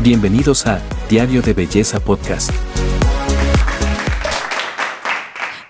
Bienvenidos a Diario de Belleza Podcast.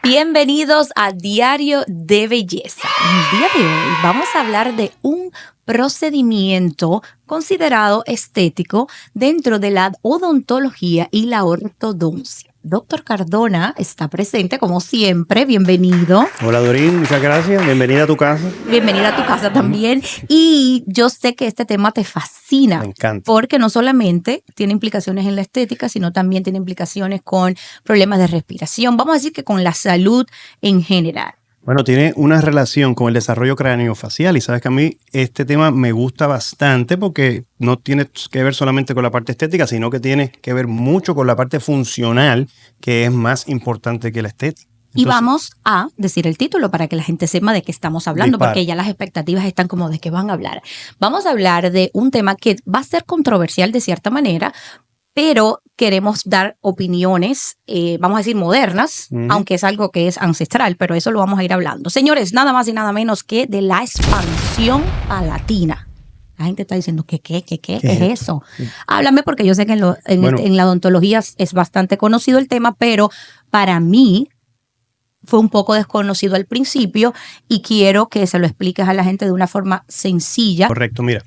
Bienvenidos a Diario de Belleza. En el día de hoy vamos a hablar de un procedimiento considerado estético dentro de la odontología y la ortodoncia. Doctor Cardona está presente como siempre, bienvenido. Hola Dorín, muchas gracias, bienvenida a tu casa. Bienvenida a tu casa también. Y yo sé que este tema te fascina. Me encanta. Porque no solamente tiene implicaciones en la estética, sino también tiene implicaciones con problemas de respiración. Vamos a decir que con la salud en general. Bueno, tiene una relación con el desarrollo craneofacial y sabes que a mí este tema me gusta bastante porque no tiene que ver solamente con la parte estética, sino que tiene que ver mucho con la parte funcional, que es más importante que la estética. Entonces, y vamos a decir el título para que la gente sepa de qué estamos hablando, dispara. porque ya las expectativas están como de qué van a hablar. Vamos a hablar de un tema que va a ser controversial de cierta manera, pero queremos dar opiniones, vamos a decir modernas, aunque es algo que es ancestral, pero eso lo vamos a ir hablando. Señores, nada más y nada menos que de la expansión palatina. La gente está diciendo, ¿qué es eso? Háblame, porque yo sé que en la odontología es bastante conocido el tema, pero para mí fue un poco desconocido al principio y quiero que se lo expliques a la gente de una forma sencilla. Correcto, mira.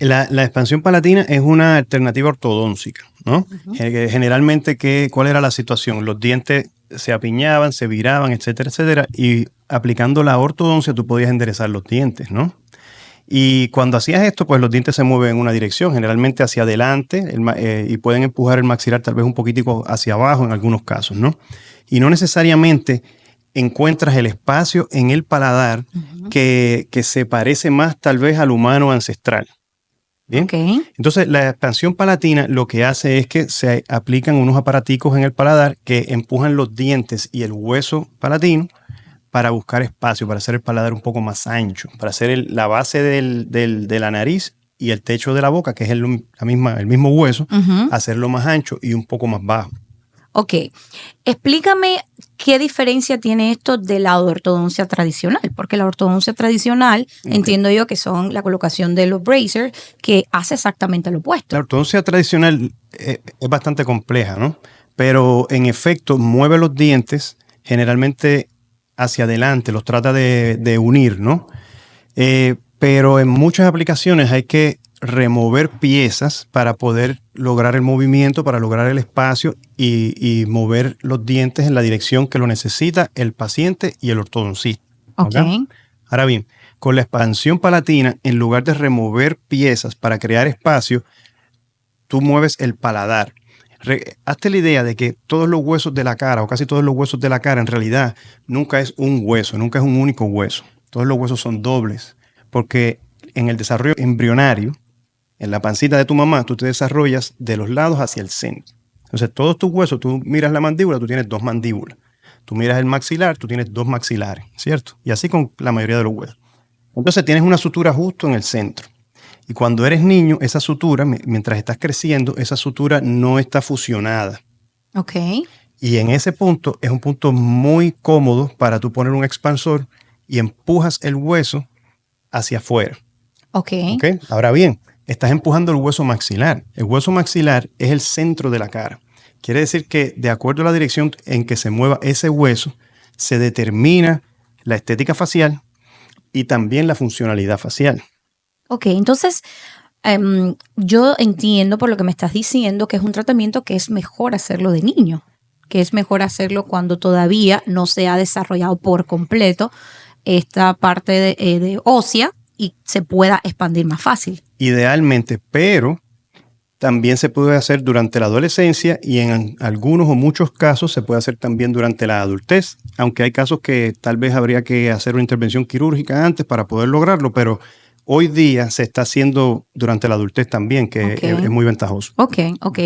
La expansión palatina es una alternativa ortodóntica, ¿no? Generalmente, ¿cuál era la situación? Los dientes se apiñaban, se viraban, etcétera, etcétera, y aplicando la ortodoncia tú podías enderezar los dientes, ¿no? Y cuando hacías esto, pues los dientes se mueven en una dirección, generalmente hacia adelante, y pueden empujar el maxilar tal vez un poquitico hacia abajo en algunos casos, ¿no? Y no necesariamente encuentras el espacio en el paladar que se parece más tal vez al humano ancestral. ¿Bien? Okay. Entonces, la expansión palatina lo que hace es que se aplican unos aparaticos en el paladar que empujan los dientes y el hueso palatino para buscar espacio, para hacer el paladar un poco más ancho, para hacer la base de la nariz y el techo de la boca, que es el mismo hueso, hacerlo más ancho y un poco más bajo. Ok, explícame qué diferencia tiene esto de la ortodoncia tradicional, porque la ortodoncia tradicional entiendo yo que son la colocación de los bracers, que hace exactamente lo opuesto. La ortodoncia tradicional es bastante compleja, ¿no? Pero en efecto mueve los dientes generalmente hacia adelante, los trata de unir, ¿no? Pero en muchas aplicaciones hay que remover piezas para poder lograr el movimiento, para lograr el espacio y mover los dientes en la dirección que lo necesita el paciente y el ortodoncista. Okay. Ahora bien, con la expansión palatina, en lugar de remover piezas para crear espacio, tú mueves el paladar. Hazte la idea de que todos los huesos de la cara, o casi todos los huesos de la cara, en realidad nunca es un hueso, nunca es un único hueso. Todos los huesos son dobles, porque en el desarrollo embrionario, en la pancita de tu mamá, tú te desarrollas de los lados hacia el centro. Entonces, todos tus huesos, tú miras la mandíbula, tú tienes dos mandíbulas. Tú miras el maxilar, tú tienes dos maxilares, ¿cierto? Y así con la mayoría de los huesos. Entonces, tienes una sutura justo en el centro. Y cuando eres niño, esa sutura, mientras estás creciendo, esa sutura no está fusionada. Ok. Y en ese punto, es un punto muy cómodo para tú poner un expansor y empujas el hueso hacia afuera. Ok. Ahora bien, estás empujando el hueso maxilar. El hueso maxilar es el centro de la cara. Quiere decir que de acuerdo a la dirección en que se mueva ese hueso, se determina la estética facial y también la funcionalidad facial. Ok, entonces yo entiendo por lo que me estás diciendo que es un tratamiento que es mejor hacerlo de niño, que es mejor hacerlo cuando todavía no se ha desarrollado por completo esta parte de ósea y se pueda expandir más fácil. Idealmente, pero también se puede hacer durante la adolescencia y en algunos o muchos casos se puede hacer también durante la adultez, aunque hay casos que tal vez habría que hacer una intervención quirúrgica antes para poder lograrlo, pero hoy día se está haciendo durante la adultez también, que es muy ventajoso. Ok.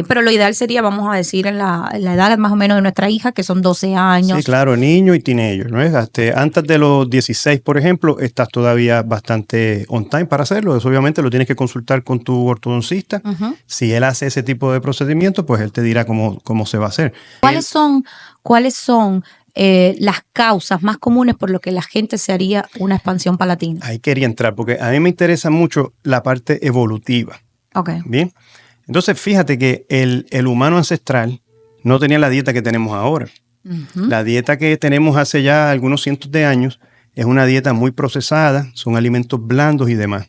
Pero lo ideal sería, vamos a decir, en la edad más o menos de nuestra hija, que son 12 años. Sí, claro, niño y teenager, ¿no? Antes de los 16, por ejemplo, estás todavía bastante on time para hacerlo. Eso obviamente lo tienes que consultar con tu ortodoncista. Si él hace ese tipo de procedimiento, pues él te dirá cómo se va a hacer. ¿Cuáles son las causas más comunes por lo que la gente se haría una expansión palatina? Ahí quería entrar, porque a mí me interesa mucho la parte evolutiva. Ok. Bien. Entonces, fíjate que el humano ancestral no tenía la dieta que tenemos ahora. La dieta que tenemos hace ya algunos cientos de años es una dieta muy procesada, son alimentos blandos y demás.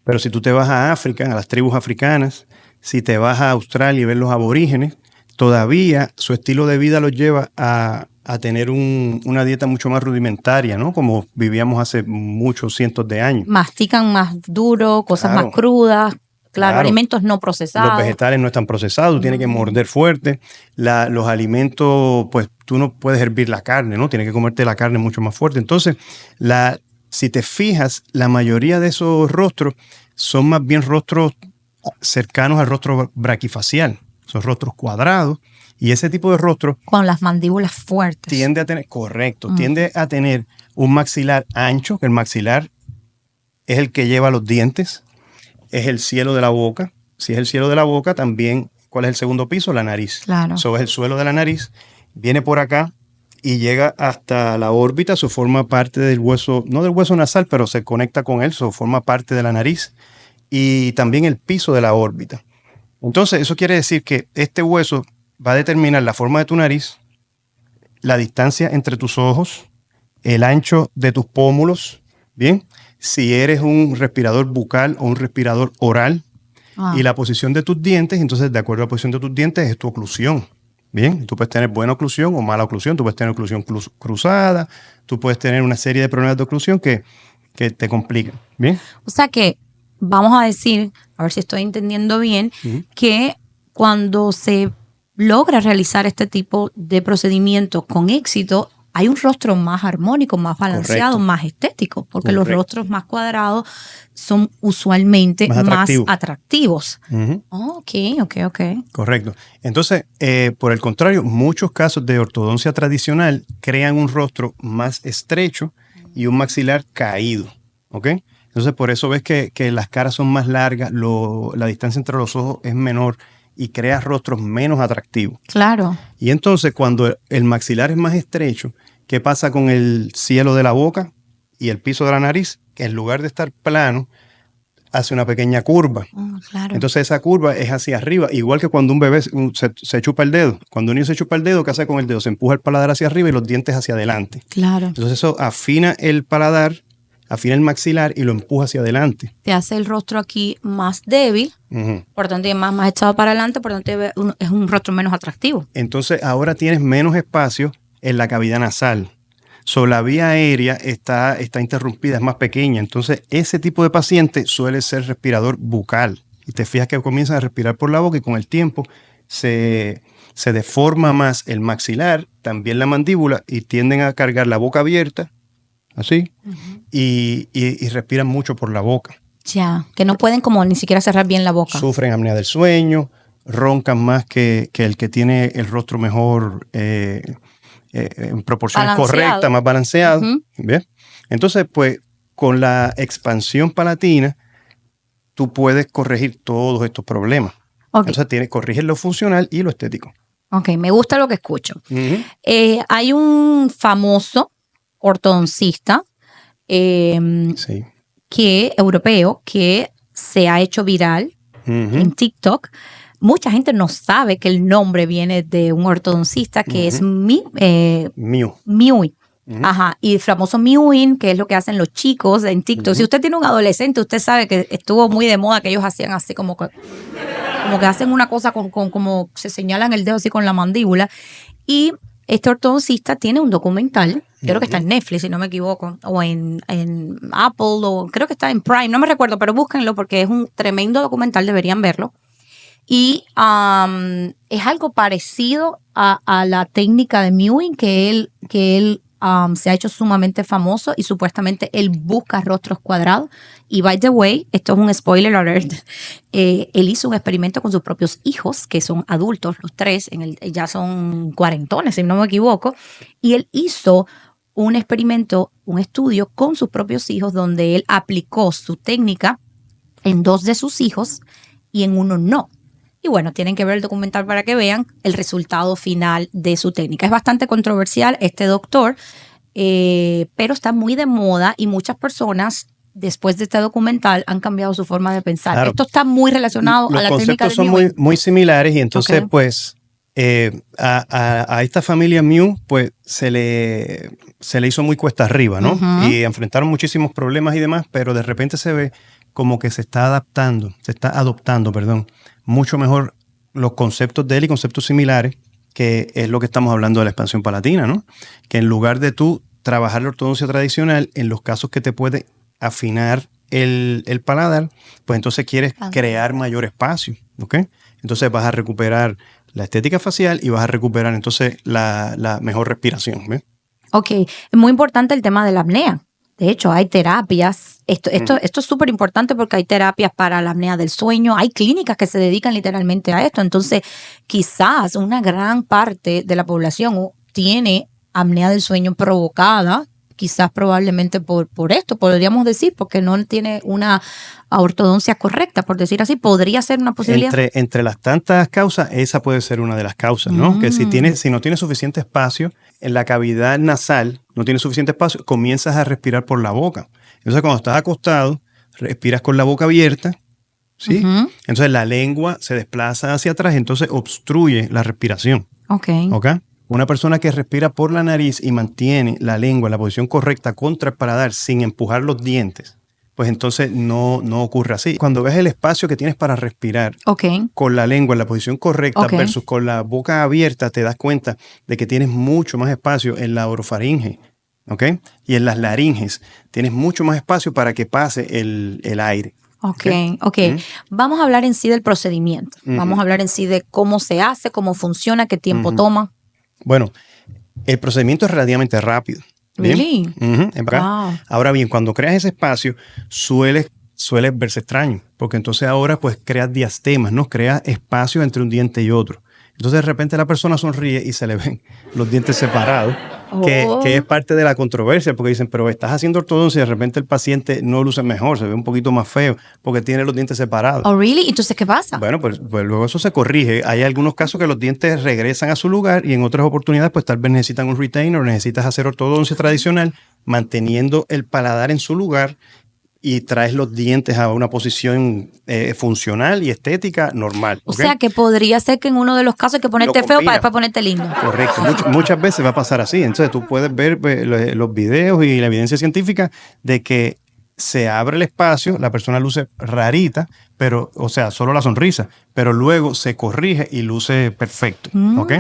Pero si tú te vas a África, a las tribus africanas, si te vas a Australia y ves los aborígenes, todavía su estilo de vida los lleva a tener una dieta mucho más rudimentaria, ¿no? Como vivíamos hace muchos cientos de años. Mastican más duro, cosas más crudas. Claro, alimentos no procesados. Los vegetales no están procesados, tú tienes que morder fuerte. Los alimentos, pues tú no puedes hervir la carne, ¿no? Tienes que comerte la carne mucho más fuerte. Entonces, si te fijas, la mayoría de esos rostros son más bien rostros cercanos al rostro braquifacial. Son rostros cuadrados. Y ese tipo de rostro... Con las mandíbulas fuertes. Tiende a tener un maxilar ancho, que el maxilar es el que lleva los dientes. Es el cielo de la boca. Si es el cielo de la boca, también, ¿cuál es el segundo piso? La nariz. Claro. Eso es el suelo de la nariz. Viene por acá y llega hasta la órbita. Eso forma parte del hueso, no del hueso nasal, pero se conecta con él. Eso forma parte de la nariz. Y también el piso de la órbita. Entonces, eso quiere decir que este hueso va a determinar la forma de tu nariz, la distancia entre tus ojos, el ancho de tus pómulos, ¿bien? Si eres un respirador bucal o un respirador oral, y la posición de tus dientes. Entonces, de acuerdo a la posición de tus dientes, es tu oclusión. Bien, tú puedes tener buena oclusión o mala oclusión, tú puedes tener oclusión cruzada, tú puedes tener una serie de problemas de oclusión que te complican. Bien. O sea que, vamos a decir, a ver si estoy entendiendo bien, que cuando se logra realizar este tipo de procedimientos con éxito, hay un rostro más armónico, más balanceado, más estético, porque los rostros más cuadrados son usualmente más atractivos. Ok. Correcto. Entonces, por el contrario, muchos casos de ortodoncia tradicional crean un rostro más estrecho y un maxilar caído. ¿Ok? Entonces, por eso ves que las caras son más largas, la distancia entre los ojos es menor y creas rostros menos atractivos. Claro. Y entonces, cuando el maxilar es más estrecho, ¿qué pasa con el cielo de la boca y el piso de la nariz? Que en lugar de estar plano, hace una pequeña curva. Claro. Entonces, esa curva es hacia arriba, igual que cuando un bebé se chupa el dedo. Cuando un niño se chupa el dedo, ¿qué hace con el dedo? Se empuja el paladar hacia arriba y los dientes hacia adelante. Claro. Entonces, eso afina el paladar, afina el maxilar y lo empuja hacia adelante. Te hace el rostro aquí más débil, por tanto más echado para adelante, por tanto es un rostro menos atractivo. Entonces ahora tienes menos espacio en la cavidad nasal. La vía aérea está interrumpida, es más pequeña. Entonces ese tipo de paciente suele ser respirador bucal. Y te fijas que comienzan a respirar por la boca y con el tiempo se deforma más el maxilar, también la mandíbula, y tienden a cargar la boca abierta, así, y respiran mucho por la boca. Ya, que no pueden como ni siquiera cerrar bien la boca. Sufren apnea del sueño, roncan más que el que tiene el rostro mejor en proporciones correctas, más balanceado. ¿Bien? Entonces, pues, con la expansión palatina, tú puedes corregir todos estos problemas. Entonces, corriges lo funcional y lo estético. Ok, me gusta lo que escucho. Hay un famoso ortodoncista europeo que se ha hecho viral en TikTok. Mucha gente no sabe que el nombre viene de un ortodoncista que es Miui. Ajá, y el famoso Miuin, que es lo que hacen los chicos en TikTok. Si usted tiene un adolescente, usted sabe que estuvo muy de moda que ellos hacían así como que hacen una cosa como se señalan el dedo así con la mandíbula. Y este ortodoncista tiene un documental, creo que está en Netflix, si no me equivoco, o en Apple, o creo que está en Prime, no me recuerdo, pero búsquenlo porque es un tremendo documental, deberían verlo. Y es algo parecido a la técnica de Mewing, que él se ha hecho sumamente famoso y supuestamente él busca rostros cuadrados. Y by the way, esto es un spoiler alert, él hizo un experimento con sus propios hijos, que son adultos, los tres, ya son cuarentones, si no me equivoco, y él hizo un experimento, un estudio con sus propios hijos donde él aplicó su técnica en 2 de sus hijos y en 1 no. Y bueno, tienen que ver el documental para que vean el resultado final de su técnica. Es bastante controversial este doctor, pero está muy de moda y muchas personas después de este documental, han cambiado su forma de pensar. Claro. Esto está muy relacionado a la técnica Los del conceptos son Mewing. muy similares y entonces Ok. pues a esta familia Mew pues se le hizo muy cuesta arriba, ¿no? Ujú. Y enfrentaron muchísimos problemas y demás, pero de repente se ve como que se está adoptando, perdón, mucho mejor los conceptos de él y conceptos similares, que es lo que estamos hablando de la expansión palatina, ¿no? Que en lugar de tú trabajar la ortodoncia tradicional, en los casos que te puede afinar el paladar, pues entonces quieres crear mayor espacio, ¿ok? Entonces vas a recuperar la estética facial y vas a recuperar entonces la mejor respiración, ¿ves? Ok, es muy importante el tema de la apnea. De hecho, hay terapias. Esto es súper importante porque hay terapias para la apnea del sueño. Hay clínicas que se dedican literalmente a esto. Entonces, quizás una gran parte de la población tiene apnea del sueño provocada, quizás probablemente por esto, podríamos decir, porque no tiene una ortodoncia correcta, por decir así. Podría ser una posibilidad. Entre las tantas causas, esa puede ser una de las causas, ¿no? Que si no tienes suficiente espacio en la cavidad nasal, no tienes suficiente espacio, comienzas a respirar por la boca. Entonces, cuando estás acostado, respiras con la boca abierta, ¿sí? Ujú. Entonces, la lengua se desplaza hacia atrás, entonces obstruye la respiración. Ok. ¿Ok? Una persona que respira por la nariz y mantiene la lengua en la posición correcta contra el paladar sin empujar los dientes, pues entonces no ocurre así. Cuando ves el espacio que tienes para respirar Ok. con la lengua en la posición correcta Ok. versus con la boca abierta, te das cuenta de que tienes mucho más espacio en la orofaringe, ¿ok? Y en las laringes tienes mucho más espacio para que pase el aire. Ok. Vamos a hablar en sí del procedimiento. Vamos a hablar en sí de cómo se hace, cómo funciona, qué tiempo toma. Bueno, el procedimiento es relativamente rápido. ¿Bien? Really? Wow. Ahora bien, cuando creas ese espacio, suele verse extraño, porque entonces ahora pues creas diastemas, ¿no? Creas espacio entre un diente y otro. Entonces de repente la persona sonríe y se le ven los dientes separados, que es parte de la controversia, porque dicen, pero estás haciendo ortodoncia y de repente el paciente no luce mejor, se ve un poquito más feo, porque tiene los dientes separados. Oh, really? Entonces, ¿qué pasa? Bueno, pues luego eso se corrige. Hay algunos casos que los dientes regresan a su lugar y en otras oportunidades pues tal vez necesitan un retainer o necesitas hacer ortodoncia tradicional manteniendo el paladar en su lugar y traes los dientes a una posición funcional y estética normal. O ¿okay? sea, que podría ser que en uno de los casos hay que ponerte feo para después ponerte lindo. Correcto. Muchas veces va a pasar así. Entonces tú puedes ver los videos y la evidencia científica de que se abre el espacio, la persona luce rarita, pero, o sea, solo la sonrisa, pero luego se corrige y luce perfecto. ¿Ok?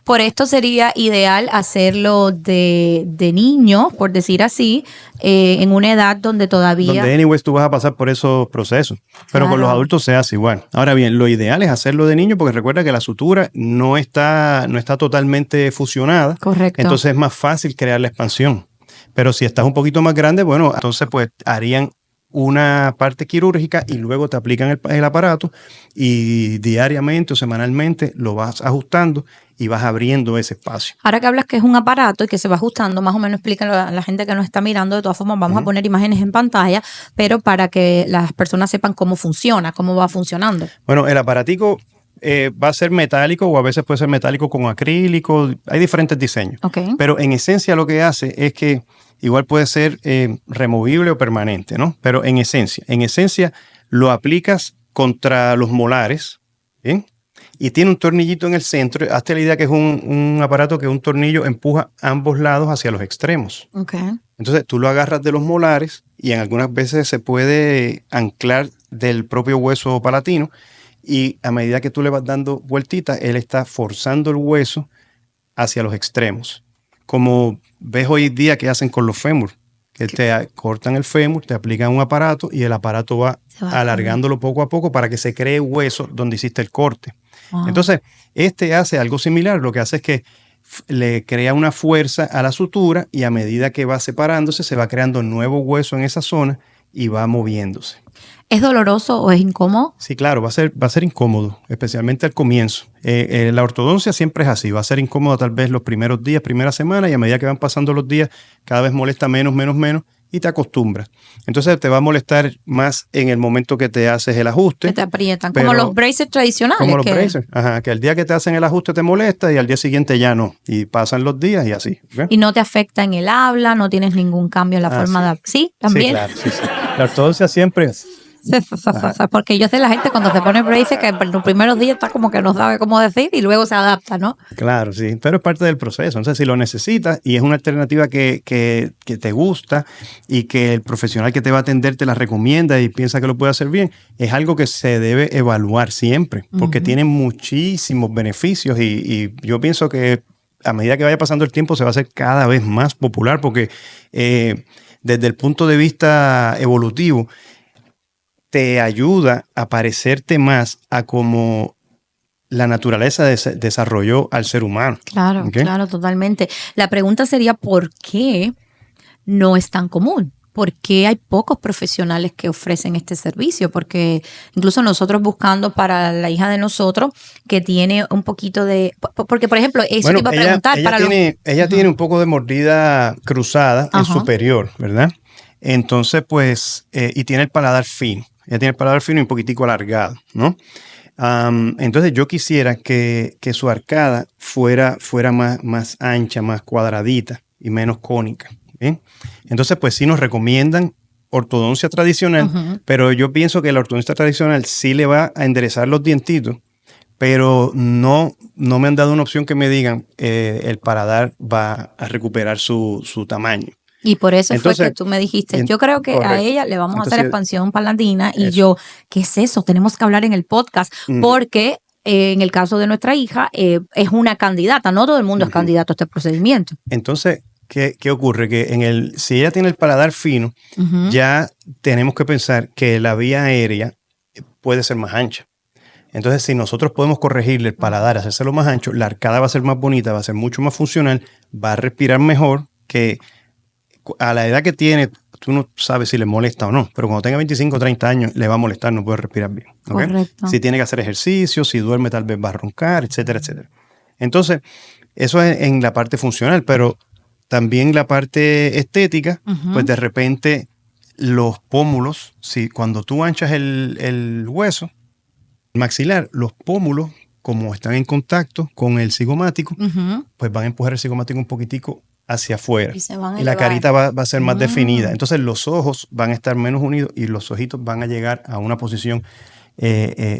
Por esto sería ideal hacerlo de niño, por decir así, en una edad donde todavía... Donde anyways tú vas a pasar por esos procesos, pero con los adultos se hace igual. Ahora bien, lo ideal es hacerlo de niño porque recuerda que la sutura no está totalmente fusionada. Correcto. Entonces es más fácil crear la expansión. Pero si estás un poquito más grande, bueno, entonces pues harían una parte quirúrgica y luego te aplican el aparato y diariamente o semanalmente lo vas ajustando y vas abriendo ese espacio. Ahora que hablas que es un aparato y que se va ajustando, más o menos explícalo a la gente que nos está mirando. De todas formas, vamos a poner imágenes en pantalla, pero para que las personas sepan cómo funciona, cómo va funcionando. Bueno, el aparatico va a ser metálico o a veces puede ser metálico con acrílico. Hay diferentes diseños. Okay. Pero en esencia lo que hace es que igual puede ser removible o permanente, ¿no? Pero en esencia lo aplicas contra los molares, ¿bien? Y tiene un tornillito en el centro. Hazte la idea que es un aparato que un tornillo empuja ambos lados hacia los extremos. Okay. Entonces tú lo agarras de los molares y en algunas veces se puede anclar del propio hueso palatino y a medida que tú le vas dando vueltitas, él está forzando el hueso hacia los extremos. Como ves hoy día que hacen con los fémur, que te cortan el fémur, te aplican un aparato y el aparato va alargándolo poco a poco para que se cree hueso donde hiciste el corte. Wow. Entonces, hace algo similar. Lo que hace es que le crea una fuerza a la sutura y a medida que va separándose, se va creando nuevo hueso en esa zona y va moviéndose. ¿Es doloroso o es incómodo? Sí, claro, va a ser incómodo, especialmente al comienzo. La ortodoncia siempre es así, va a ser incómodo tal vez los primeros días, primera semana, y a medida que van pasando los días, cada vez molesta menos, y te acostumbras. Entonces te va a molestar más en el momento que te haces el ajuste. Que te aprietan, como los braces tradicionales. Como los braces, que el día que te hacen el ajuste te molesta y al día siguiente ya no. Y pasan los días y así. ¿Okay? Y no te afecta en el habla, no tienes ningún cambio en la forma de... ¿Sí? ¿También? Sí, claro. Sí. La ortodoncia siempre es... Porque yo sé la gente cuando se pone braces que en los primeros días está como que no sabe cómo decir y luego se adapta, ¿no? Claro, sí, pero es parte del proceso. Entonces, si lo necesitas y es una alternativa que te gusta y que el profesional que te va a atender te la recomienda y piensa que lo puede hacer bien, es algo que se debe evaluar siempre porque tiene muchísimos beneficios y yo pienso que a medida que vaya pasando el tiempo se va a hacer cada vez más popular porque desde el punto de vista evolutivo, te ayuda a parecerte más a como la naturaleza desarrolló al ser humano. Claro, ¿okay? Claro, totalmente. La pregunta sería, ¿por qué no es tan común? ¿Por qué hay pocos profesionales que ofrecen este servicio? Porque incluso nosotros buscando para la hija de nosotros que tiene un poquito de... Porque, por ejemplo, eso te iba a preguntar. Ella tiene un poco de mordida cruzada en superior, ¿verdad? Entonces, pues, y tiene el paladar fino. Ella tiene el paladar fino y un poquitico alargado, ¿no? Entonces yo quisiera que su arcada fuera más ancha, más cuadradita y menos cónica, ¿bien? Entonces, pues sí nos recomiendan ortodoncia tradicional, pero yo pienso que la ortodoncia tradicional sí le va a enderezar los dientitos, pero no me han dado una opción que me digan el paladar va a recuperar su tamaño. Y por eso fue que tú me dijiste, yo creo que a ella le vamos a hacer expansión palatina y yo, ¿qué es eso? Tenemos que hablar en el podcast porque en el caso de nuestra hija es una candidata, no todo el mundo es candidato a este procedimiento. Entonces, ¿qué ocurre? Que si ella tiene el paladar fino, ya tenemos que pensar que la vía aérea puede ser más ancha. Entonces, si nosotros podemos corregirle el paladar, hacérselo más ancho, la arcada va a ser más bonita, va a ser mucho más funcional, va a respirar mejor que... A la edad que tiene, tú no sabes si le molesta o no, pero cuando tenga 25 o 30 años le va a molestar, no puede respirar bien. ¿Okay? Correcto. Si tiene que hacer ejercicio, si duerme tal vez va a roncar, etcétera, etcétera. Entonces, eso es en la parte funcional, pero también la parte estética, pues de repente los pómulos, cuando tú anchas el hueso, el maxilar, los pómulos, como están en contacto con el cigomático, pues van a empujar el cigomático un poquitico hacia afuera y la carita va a ser más definida. Entonces los ojos van a estar menos unidos y los ojitos van a llegar a una posición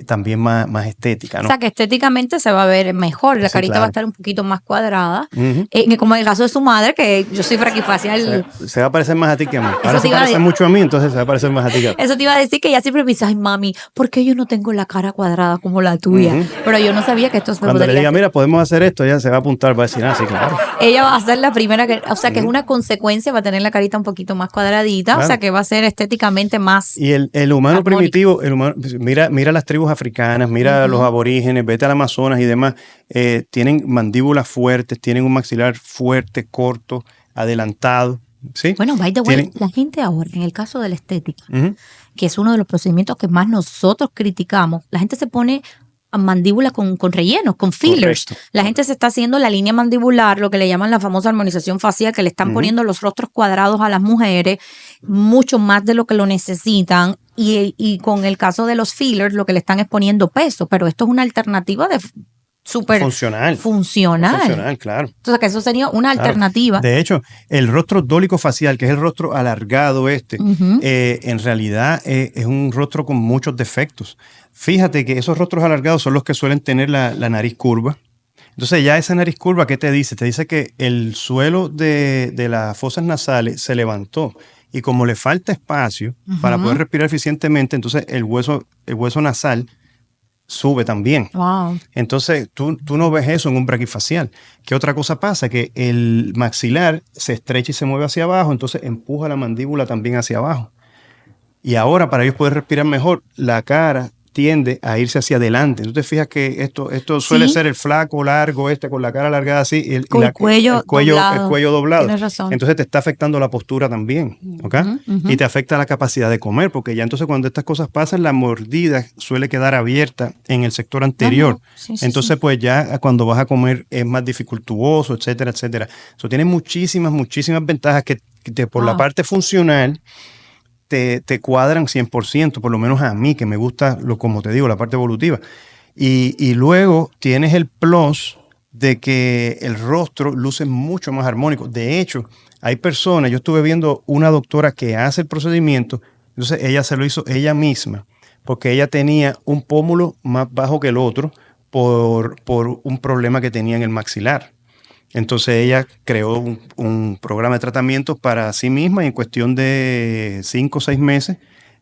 también más estética, ¿no? O sea, que estéticamente se va a ver mejor, la carita va a estar un poquito más cuadrada, como en el caso de su madre, que yo soy fraquifacial. Se va a parecer más a ti que a mí. Ahora se parece mucho a mí, entonces se va a parecer más a ti que a mí. Eso te iba a decir, que ella siempre me dice, ay mami, ¿por qué yo no tengo la cara cuadrada como la tuya? Pero yo no sabía que esto se Cuando le diga, mira, podemos hacer esto, ella se va a apuntar, va a decir, sí, claro. Ella va a ser la primera, que es una consecuencia, va a tener la carita un poquito más cuadradita, claro. O sea que va a ser estéticamente más... Y el humano primitivo, mira las tribus africanas, mira los aborígenes, vete al Amazonas y demás, tienen mandíbulas fuertes, tienen un maxilar fuerte, corto, adelantado. ¿Sí? Bueno, by the way, la gente ahora, en el caso de la estética, que es uno de los procedimientos que más nosotros criticamos, la gente se pone mandíbula con rellenos, con fillers. Correcto. La gente se está haciendo la línea mandibular, lo que le llaman la famosa armonización facial, que le están poniendo los rostros cuadrados a las mujeres, mucho más de lo que lo necesitan. Y con el caso de los fillers, lo que le están es poniendo peso, pero esto es una alternativa de súper funcional, claro. Entonces, que eso sería una alternativa. De hecho, el rostro dólico facial, que es el rostro alargado en realidad es un rostro con muchos defectos. Fíjate que esos rostros alargados son los que suelen tener la nariz curva. Entonces, ya esa nariz curva, ¿qué te dice? Te dice que el suelo de las fosas nasales se levantó. Y como le falta espacio para poder respirar eficientemente, entonces el hueso nasal sube también. Wow. Entonces, tú no ves eso en un braquifacial. ¿Qué otra cosa pasa? Que el maxilar se estrecha y se mueve hacia abajo, entonces empuja la mandíbula también hacia abajo. Y ahora, para ellos poder respirar mejor, la cara tiende a irse hacia adelante. Tú te fijas que esto suele Sí. ser el flaco, largo, con la cara alargada así, y Con el cuello doblado. el cuello doblado. Tienes razón. Entonces te está afectando la postura también, ¿ok? Ujú. Y te afecta la capacidad de comer, porque ya entonces cuando estas cosas pasan, la mordida suele quedar abierta en el sector anterior. Ajá. Sí, sí, Entonces, sí. pues ya cuando vas a comer es más dificultuoso, etcétera, etcétera. Eso tiene muchísimas ventajas que por la Wow. parte funcional te cuadran 100%, por lo menos a mí, que me gusta, como te digo, la parte evolutiva. Y luego tienes el plus de que el rostro luce mucho más armónico. De hecho, hay personas, yo estuve viendo una doctora que hace el procedimiento, entonces ella se lo hizo ella misma, porque ella tenía un pómulo más bajo que el otro por un problema que tenía en el maxilar. Entonces ella creó un programa de tratamiento para sí misma y en cuestión de 5 o 6 meses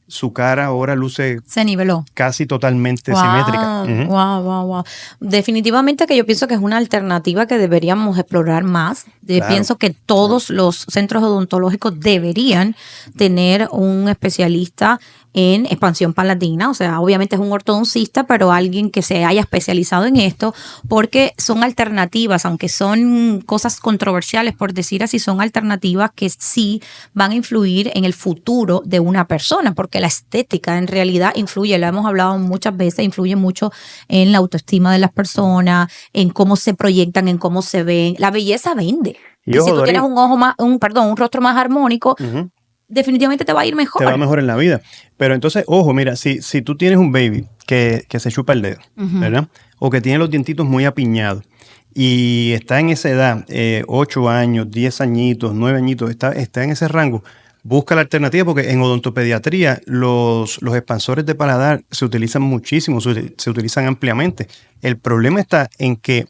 su cara ahora luce Se niveló. casi totalmente simétrica. Ujú. Wow. Definitivamente que yo pienso que es una alternativa que deberíamos explorar más. Claro. Pienso que todos los centros odontológicos deberían tener un especialista en expansión palatina, o sea, obviamente es un ortodoncista, pero alguien que se haya especializado en esto, porque son alternativas, aunque son cosas controversiales, por decir así, son alternativas que sí van a influir en el futuro de una persona, porque la estética en realidad influye, lo hemos hablado muchas veces, influye mucho en la autoestima de las personas, en cómo se proyectan, en cómo se ven. La belleza vende. Y Y ojo, si tú Doreen, tienes un rostro más armónico, ujú, definitivamente te va a ir mejor. te va mejor en la vida. Pero entonces, ojo, mira, si tú tienes un baby que se chupa el dedo, Ujú. ¿verdad? O que tiene los dientitos muy apiñados y está en esa edad, 8 años, 10 añitos, 9 añitos, está en ese rango, busca la alternativa porque en odontopediatría los expansores de paladar se utilizan muchísimo, se utilizan ampliamente. El problema está en que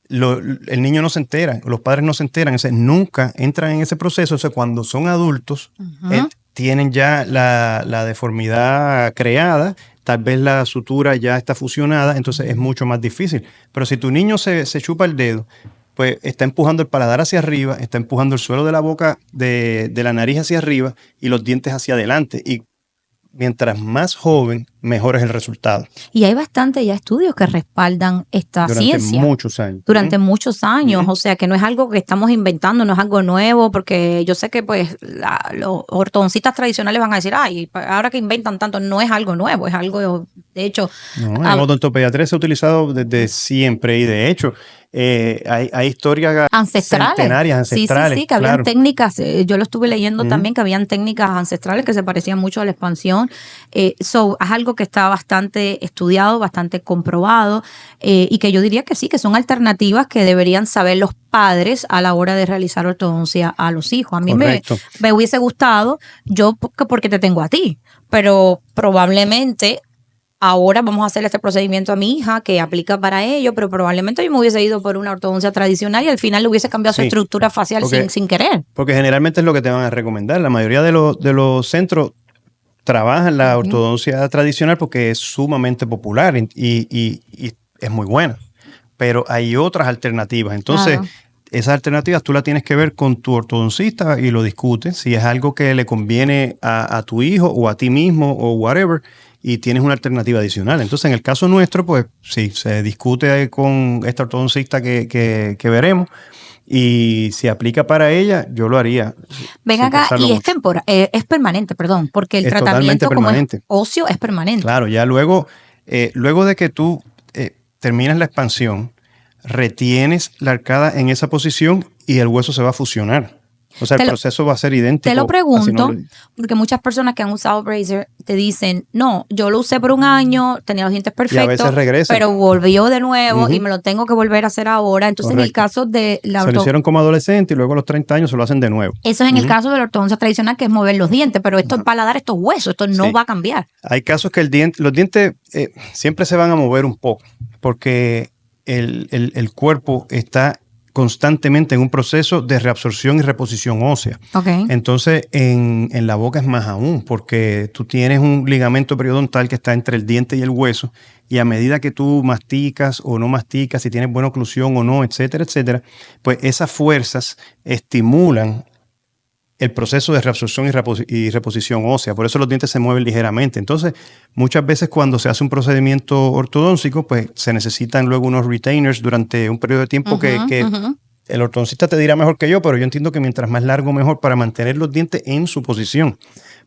el niño no se entera, los padres no se enteran, o sea, nunca entran en ese proceso. O sea, cuando son adultos, Ujú. tienen ya la deformidad creada, tal vez la sutura ya está fusionada, entonces es mucho más difícil. Pero si tu niño se chupa el dedo, pues está empujando el paladar hacia arriba, está empujando el suelo de la boca, de la nariz hacia arriba y los dientes hacia adelante. Y mientras más joven, mejor es el resultado. Y hay bastante ya estudios que respaldan esta Durante ciencia. muchos años. Durante muchos años, Ujú. o sea que no es algo que estamos inventando, no es algo nuevo, porque yo sé que pues los ortodoncistas tradicionales van a decir, ay, ahora que inventan tanto, no es algo nuevo, es algo, de hecho, No, en odontopediatría se ha utilizado desde siempre y de hecho hay historias ancestrales. centenarias, ancestrales. Sí, que habían claro. técnicas, yo lo estuve leyendo Ujú. también, que habían técnicas ancestrales que se parecían mucho a la expansión. Es algo que está bastante estudiado, bastante comprobado, y que yo diría que sí, que son alternativas que deberían saber los padres a la hora de realizar ortodoncia a los hijos. A mí Correcto. me hubiese gustado, yo porque te tengo a ti, pero probablemente ahora vamos a hacer este procedimiento a mi hija que aplica para ello, pero probablemente yo me hubiese ido por una ortodoncia tradicional y al final le hubiese cambiado su Sí, estructura facial porque- sin querer. Porque generalmente es lo que te van a recomendar. La mayoría de los centros trabajan la ortodoncia tradicional porque es sumamente popular y es muy buena. Pero hay otras alternativas. Entonces, Claro. esas alternativas tú las tienes que ver con tu ortodoncista y lo discutes. Si es algo que le conviene a tu hijo o a ti mismo o whatever, y tienes una alternativa adicional. Entonces, en el caso nuestro, pues sí, se discute con esta ortodoncista que veremos. Y si aplica para ella, yo lo haría. Ven sin acá, pensarlo y mucho. es permanente, perdón, porque el Es totalmente tratamiento como es permanente. óseo es permanente. Claro, ya luego de que tú terminas la expansión, retienes la arcada en esa posición y el hueso se va a fusionar. O sea, Te el lo- proceso va a ser idéntico. Te lo así pregunto, no lo- porque muchas personas que han usado bracer te dicen, no, yo lo usé por un año, tenía los dientes perfectos, veces regresa. pero volvió de nuevo Ujú. y me lo tengo que volver a hacer ahora. Entonces, en el Correcto. caso de la Se lo hicieron como adolescente y luego a los 30 años se lo hacen de nuevo. eso es en el Ujú. caso de la ortodoncia tradicional, que es mover los dientes, pero esto es paladar, esto es hueso, esto no Sí. va a cambiar. Hay casos que los dientes siempre se van a mover un poco porque el cuerpo está constantemente en un proceso de reabsorción y reposición ósea. Ok. Entonces, en la boca es más aún, porque tú tienes un ligamento periodontal que está entre el diente y el hueso, y a medida que tú masticas o no masticas, si tienes buena oclusión o no, etcétera, etcétera, pues esas fuerzas estimulan el proceso de reabsorción y reposición ósea. Por eso los dientes se mueven ligeramente. Entonces, muchas veces cuando se hace un procedimiento ortodóntico, pues se necesitan luego unos retainers durante un periodo de tiempo que el ortodoncista te dirá mejor que yo, pero yo entiendo que mientras más largo, mejor para mantener los dientes en su posición.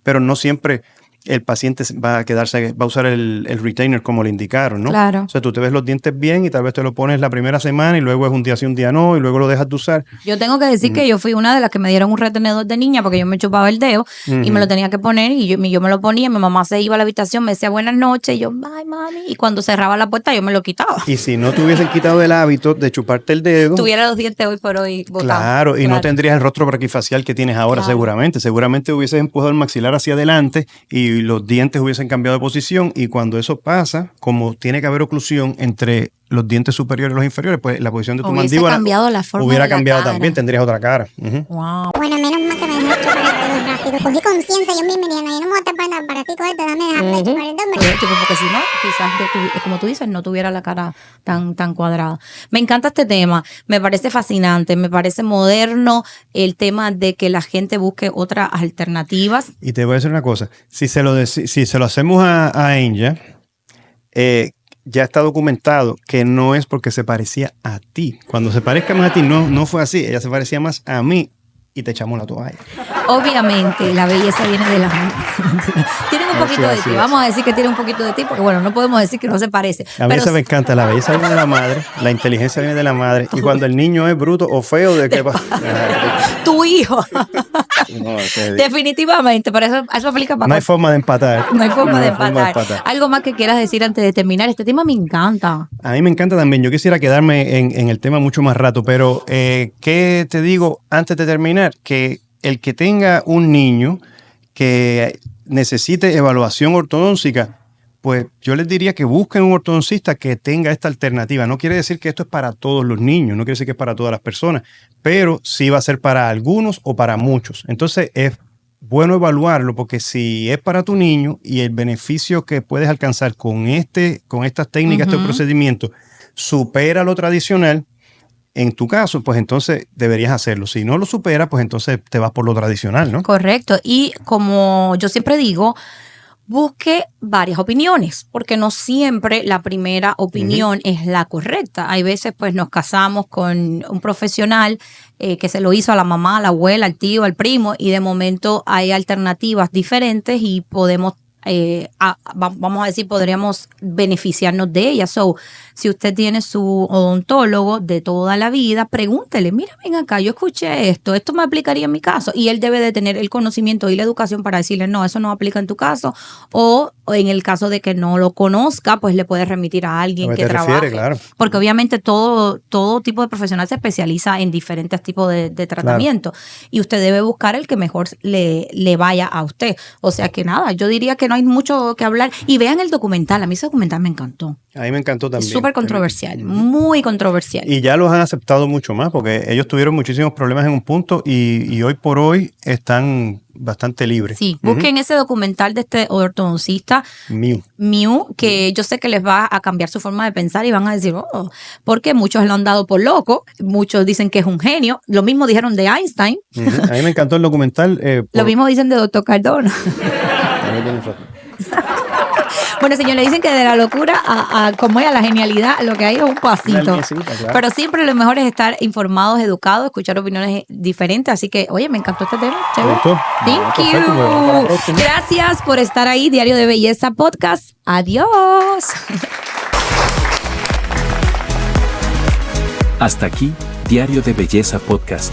Pero no siempre el paciente va a usar el retainer como le indicaron, ¿no? Claro. O sea, tú te ves los dientes bien y tal vez te lo pones la primera semana y luego es un día sí, un día no, y luego lo dejas de usar. Yo tengo que decir que yo fui una de las que me dieron un retenedor de niña porque yo me chupaba el dedo y me lo tenía que poner y yo me lo ponía, mi mamá se iba a la habitación, me decía buenas noches y yo, bye mami, y cuando cerraba la puerta yo me lo quitaba. Y si no te hubiesen quitado el hábito de chuparte el dedo, tuviera los dientes hoy por hoy botados. Claro, y no tendrías el rostro braquifacial que tienes ahora seguramente hubieses empujado el maxilar hacia adelante y los dientes hubiesen cambiado de posición, y cuando eso pasa, como tiene que haber oclusión entre los dientes superiores y los inferiores, pues la posición de tu mandíbula cambiado la forma hubiera de la cambiado cara. También, tendrías otra cara. Wow. Bueno, menos mal que me dejaste chupar el dedo rápido. Cogí conciencia yo misma y dije, no, yo no me voy a estar para el aparatico este, déjame chupar el dedo. Porque si no, quizás, como tú dices, no tuviera la cara tan cuadrada. Me encanta este tema, me parece fascinante, me parece moderno el tema de que la gente busque otras alternativas. Y te voy a decir una cosa, si se lo hacemos a Enya, ya está documentado que no es porque se parecía a ti. Cuando se parezca más a ti, no fue así. Ella se parecía más a mí y te echamos la toalla. Obviamente, la belleza viene de la madre. Tienen un poquito de ti. Vamos a decir que tiene un poquito de ti, porque bueno, no podemos decir que no se parece. A mí eso me encanta. La belleza viene de la madre, la inteligencia viene de la madre. Y cuando el niño es bruto o feo, ¿de qué pasa? Tu hijo. Definitivamente, pero eso aplica para... No hay forma de empatar. No hay forma de empatar. Algo más que quieras decir antes de terminar. Este tema me encanta. A mí me encanta también. Yo quisiera quedarme en el tema mucho más rato, pero ¿qué te digo antes de terminar? Que el que tenga un niño que necesite evaluación ortodóntica, pues yo les diría que busquen un ortodoncista que tenga esta alternativa. No quiere decir que esto es para todos los niños, no quiere decir que es para todas las personas, pero sí va a ser para algunos o para muchos. Entonces es bueno evaluarlo, porque si es para tu niño y el beneficio que puedes alcanzar con estas técnicas, estos procedimientos, supera lo tradicional, en tu caso, pues entonces deberías hacerlo. Si no lo superas, pues entonces te vas por lo tradicional, ¿no? Correcto. Y como yo siempre digo, busque varias opiniones, porque no siempre la primera opinión es la correcta. Hay veces pues nos casamos con un profesional que se lo hizo a la mamá, a la abuela, al tío, al primo, y de momento hay alternativas diferentes y podemos vamos a decir, podríamos beneficiarnos de ellas. So, si usted tiene su odontólogo de toda la vida, pregúntele, mira, ven acá, yo escuché esto me aplicaría en mi caso, y él debe de tener el conocimiento y la educación para decirle, no, eso no aplica en tu caso, o en el caso de que no lo conozca, pues le puede remitir a alguien que trabaje. Claro. Porque obviamente todo tipo de profesional se especializa en diferentes tipos de tratamiento, y usted debe buscar el que mejor le vaya a usted. O sea que nada, yo diría que no hay mucho que hablar. Y vean el documental. A mí ese documental me encantó. A mí me encantó también. Súper controversial, muy controversial. Y ya los han aceptado mucho más, porque ellos tuvieron muchísimos problemas en un punto y hoy por hoy están bastante libres. Sí, busquen ese documental de este ortodoncista, Mew, que yo sé que les va a cambiar su forma de pensar y van a decir, porque muchos lo han dado por loco, muchos dicen que es un genio, lo mismo dijeron de Einstein. A mí me encantó el documental. Lo mismo dicen de Dr. Cardona. Bueno, señores, dicen que de la locura a como es a la genialidad, lo que hay es un pasito. Claro. Pero siempre lo mejor es estar informados, educados, escuchar opiniones diferentes. Así que, oye, me encantó este tema. Thank you. Gracias por estar ahí, Diario de Belleza Podcast. Adiós. Hasta aquí, Diario de Belleza Podcast.